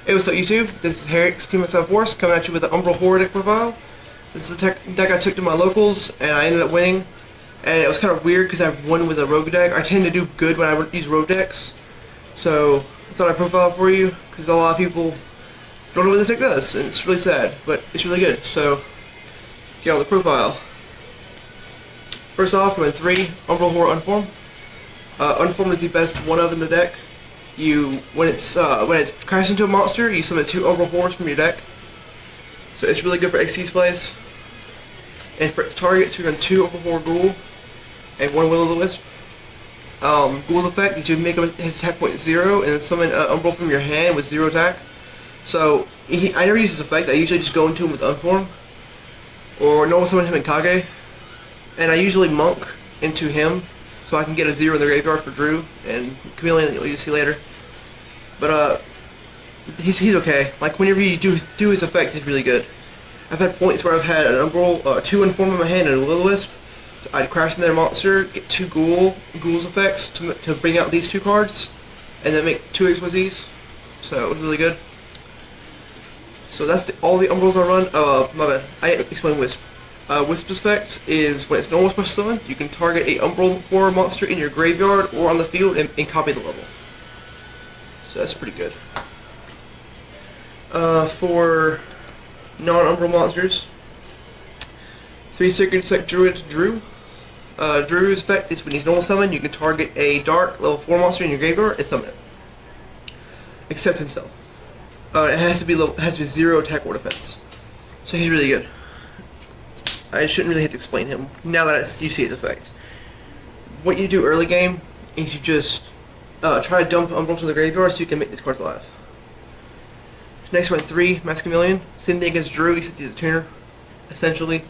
Hey, what's up YouTube? This is Herrick's Team of Force coming at you with the Umbral horrid deck profile. This is the deck I took to my locals and I ended up winning. And it was kind of weird because I won with a rogue deck. I tend to do good when I use rogue decks. So I thought I'd profile for you because a lot of people don't know what this deck does. And it's really sad, but it's really good. So get on the profile. First off, we went 3 Umbral horrid Unform. Unform is the best one of in the deck. When it's crashed into a monster, you summon 2 Umbral horrors from your deck. So it's really good for XC plays. And for its targets, we run 2 Umbral horror Ghoul and 1 Will-o'-the-Wisp. Ghoul's effect is you make his attack point 0 and then summon Umbral from your hand with 0 attack. So I never use this effect. I usually just go into him with Unform or normal summon him in Kage, and I usually monk into him so I can get a 0 in the graveyard for Druid and Chameleon that you'll see later. But he's okay. Like whenever you do his effect, he's really good. I've had points where I've had an Umbral, 2 Unform in my hand and a Will-o'-the-Wisp. So I'd crash in their monster, get 2 Ghoul's effects to bring out these 2 cards, and then make 2 XYZs. So it was really good. So that's all the Umbrals I run. My bad. I didn't explain Wisp. Wisp's effect is when it's normal special summon, you can target a Umbral horror monster in your graveyard or on the field and copy the level. So that's pretty good. For non-Umbral monsters, 3 Sacred Sect Druid Drew. Drew's effect is when he's normal summon, you can target a dark level 4 monster in your graveyard and summon it. Except himself. It has to be 0 attack or defense. So he's really good. I shouldn't really have to explain him now that you see his effect. What you do early game is you just try to dump Umbral to the graveyard so you can make these cards alive. Next one, 3 Chameleon. Same thing as Drew, except he's a tuner, essentially.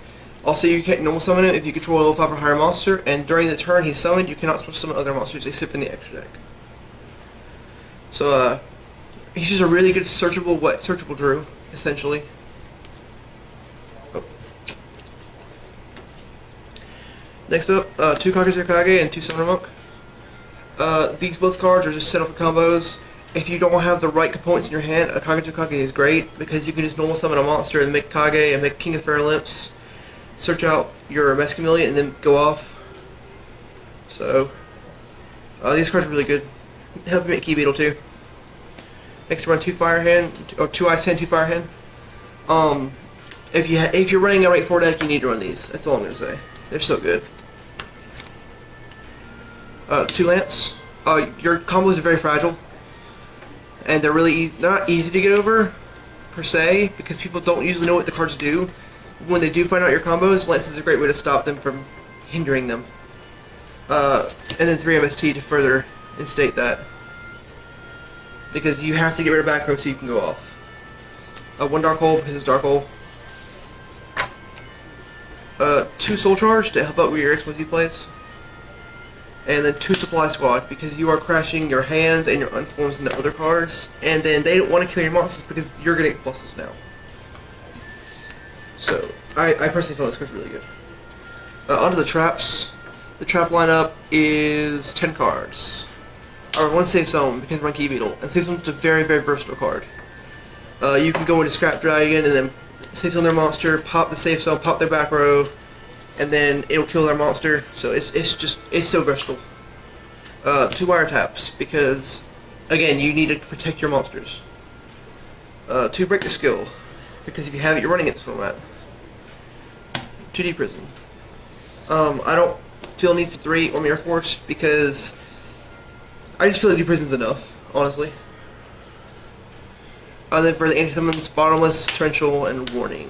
Also, you can't normal summon him if you control a level 5 or higher monster, and during the turn he's summoned, you cannot special summon other monsters except in the extra deck. So, he's just a really good searchable Drew, essentially. Next up, 2 Kagetokage and 2 Summoner Monk. These both cards are just set up for combos. If you don't have the right components in your hand, a Kagetokage is great because you can just normal summon a monster and make Kage and make King of the Fair Limps, search out your Chameleon and then go off. So these cards are really good. Help you make Key Beetle too. Next, run 2 Fire Hand or 2 Ice Hand, 2 Fire Hand. If you're running a right 4 deck, you need to run these. That's all I'm gonna say. They're so good. 2 Lance. Your combos are very fragile, and they're not easy to get over per se because people don't usually know what the cards do. When they do find out your combos, Lance is a great way to stop them from hindering them. And then 3 MST to further instate that, because you have to get rid of back row so you can go off. 1 Dark Hole because it's Dark Hole. 2 Soul Charge to help out with your XYZ plays. And then 2 Supply Squad because you are crashing your hands and your Unforms into other cards, and then they don't want to kill your monsters because you're going to get pluses now. So, I personally feel this card's really good. Onto the traps. The trap lineup is 10 cards. Or 1 Safe Zone because I run Key Beetle, and Safe Zone is a very, very versatile card. You can go into Scrap Dragon and then Safe Zone their monster, pop the Safe Zone, pop their back row, and then it'll kill their monster. So it's so versatile. 2 Wiretaps because again you need to protect your monsters. 2 Break the Skill because if you have it, you're running it this format. 2 Deep Prison. I don't feel a need for 3 or Mirror Force because I just feel that Deep Prison's enough, honestly. And then for the anti-summons, Bottomless, Torrential, and Warning.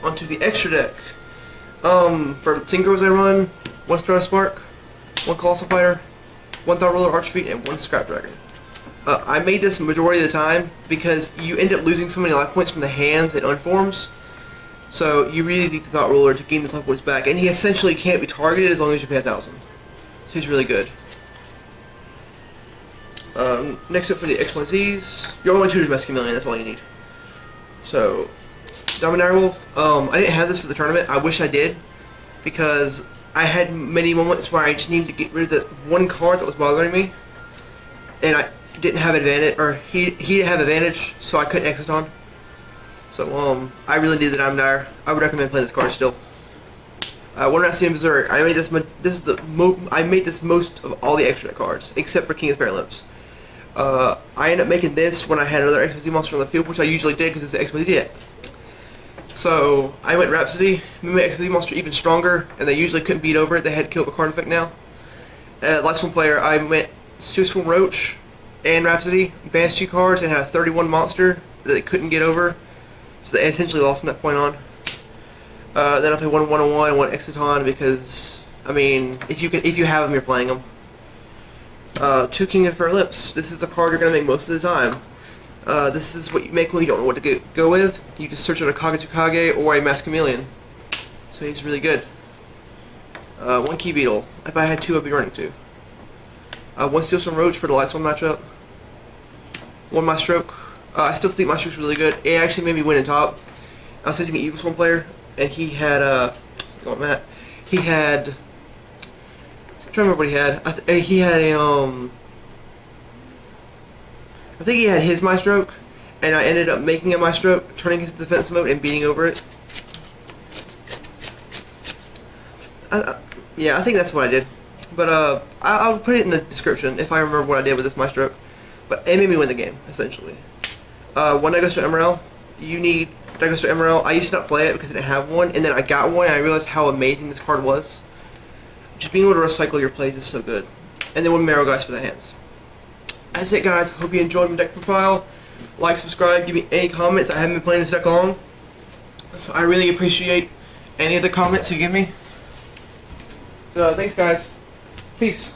Onto the extra deck. For the Synchros I run, 1 Stardust Spark, 1 Colossal Fighter, 1 Thought Ruler Archfiend, and 1 Scrap Dragon. I made this majority of the time because you end up losing so many life points from the hands and Unforms. So you really need the Thought Ruler to gain those life points back, and he essentially can't be targeted as long as you pay 1,000. So he's really good. Next up for the XYZs, you're only 2 to Chameleon, that's all you need. So, Dominary Wolf, I didn't have this for the tournament, I wish I did, because I had many moments where I just needed to get rid of the one card that was bothering me, and didn't have advantage, or he didn't have advantage, so I couldn't Exciton. So I really need the Diamond Dire. I would recommend playing this card still. One Rhapsody and Berserk. I made this. I made this most of all the extra cards except for King of Fair Limbs. I ended up making this when I had another XYZ monster on the field, which I usually did because it's the XYZ deck. So I went Rhapsody, made my XYZ monster even stronger, and they usually couldn't beat over it. They had to kill up a card effect now. Last one player, I went Swarm Roach and Rhapsody, banished 2 cards, and had a 31 monster that they couldn't get over. So they essentially lost from that point on. Then I played 1-1-1, 1 Exciton because, I mean, if you have them, you're playing them. 2 King of Fair Lips. This is the card you're going to make most of the time. This is what you make when you don't know what to go with. You just search on a Kagetokage or a Chameleon. So he's really good. 1 Key Beetle. If I had 2, I'd be running 2. 1 Steelstorm Roach for the last one matchup. 1 My Stroke. I still think My Stroke's really good. It actually made me win in top. I was facing an Evilswarm player, and he had he had. I'm trying to remember what he had. He had a I think he had his My Stroke, and I ended up making a My Stroke, turning his defense mode and beating over it. Yeah, I think that's what I did. But I'll put it in the description if I remember what I did with this My Stroke. But it made me win the game, essentially. 1 Decklist Umbral. You need Decklist Umbral. I used to not play it because I didn't have one, and then I got one and I realized how amazing this card was. Just being able to recycle your plays is so good. And then 1 Marrow Guys for the hands. That's it, guys. Hope you enjoyed my deck profile. Like, subscribe, give me any comments. I haven't been playing this deck long, so I really appreciate any of the comments you give me. So thanks, guys. Peace.